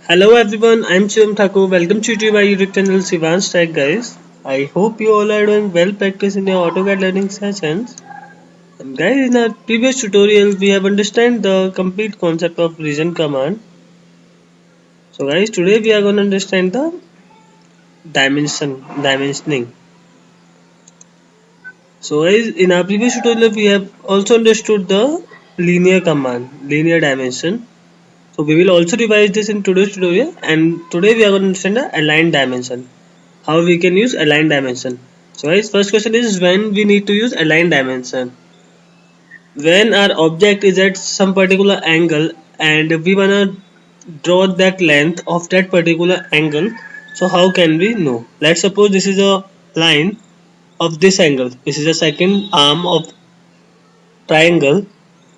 Hello everyone, I'm Shivam Thakur. Welcome to my YouTube channel Shivan's Tech guys. I hope you all are doing well practicing your AutoCAD learning sessions. And guys, in our previous tutorial we have understand the complete concept of region command. So guys, today we are going to understand the dimensioning. So guys, in our previous tutorial we have also understood the linear command, linear dimension. So we will also revise this in today's tutorial, and today we are going to understand the align dimension. How we can use align dimension. So guys, first question is when we need to use align dimension. When our object is at some particular angle and we wanna draw that length of that particular angle. So how can we know? Let's suppose this is a line of this angle. This is a second arm of triangle.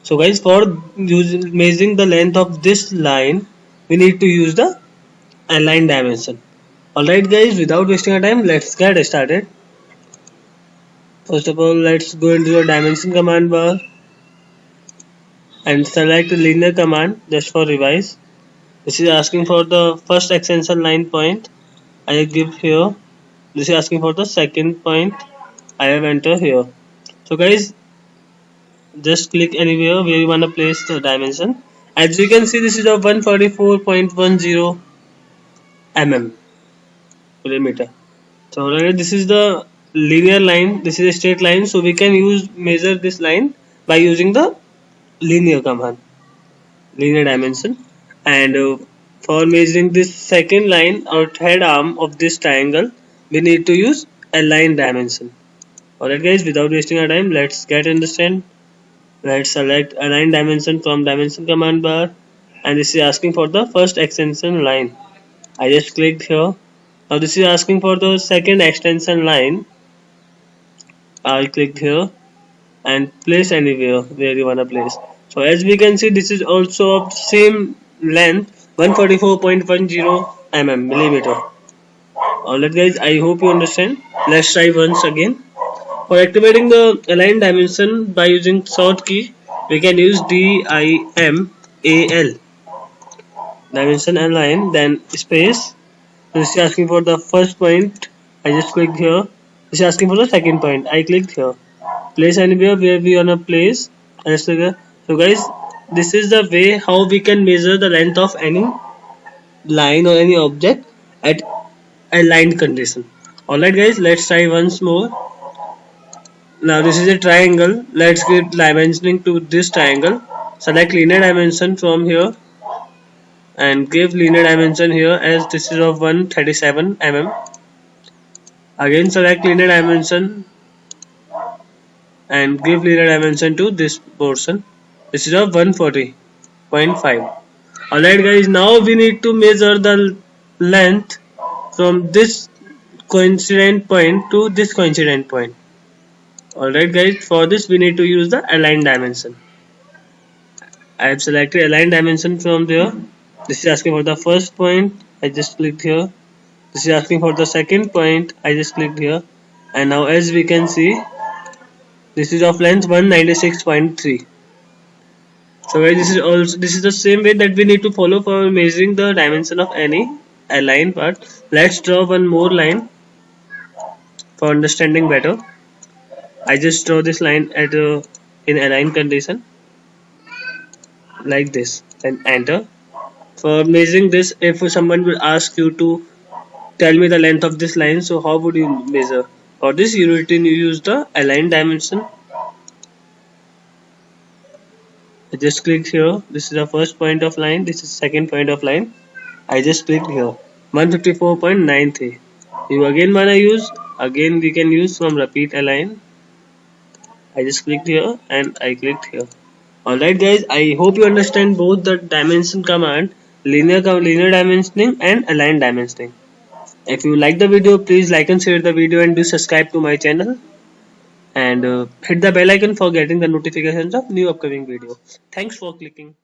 So guys, for measuring the length of this line, we need to use the align dimension. Alright guys, without wasting our time, let's get started. First of all, let's go into the dimension command bar and select linear command just for revise. This is asking for the first extension line point. I give here. This is asking for the second point. I have entered here. So guys, just click anywhere where you wanna place the dimension. As you can see, this is a 144.10 millimeter. So this is the linear line. This is a straight line. So we can measure this line by using the linear command, linear dimension. And for measuring this second line or third arm of this triangle, we need to use align dimension. Alright guys, without wasting our time, let's get understand. Let's select align dimension from dimension command bar, and this is asking for the first extension line. I just clicked here. Now this is asking for the second extension line. I clicked here and place anywhere where you wanna place. So as we can see, this is also of same length, 144.10 millimeter. Alright guys, I hope you understand. Let's try once again. For activating the align dimension by using short key, we can use DIMAL, dimension align, then space. This is asking for the first point. I just clicked here. This is asking for the second point. I clicked here. Place anywhere where we wanna place. So guys, this is the way how we can measure the length of any line or any object at aligned condition. Alright guys, let's try once more. Now this is a triangle. Let's give dimensioning to this triangle. Select linear dimension from here and give linear dimension here as this is of 137 Again select linear dimension and give linear dimension to this portion. This is of 140.5. Alright guys, now we need to measure the length from this coincident point to this coincident point. Alright guys, for this we need to use the align dimension. I have selected align dimension from there. This is asking for the first point. I just clicked here. This is asking for the second point. I just clicked here. And now as we can see, this is of length 196.3. So guys, this is the same way that we need to follow for measuring the dimension of any align part. Let's draw one more line for understanding better. I just draw this line at in align condition like this and enter. For measuring this, if someone will ask you to tell me the length of this line, so how would you measure? For this you need to use the align dimension. I just clicked here. This is the first point of line. This is second point of line. I just clicked here. 154.93. You again wanna use? Again we can use from repeat align. I just clicked here and I clicked here. Alright guys, I hope you understand both the dimension command, linear dimensioning and align dimensioning. If you like the video, please like and share the video and do subscribe to my channel. And hit the bell icon for getting the notifications of new upcoming video. Thanks for clicking.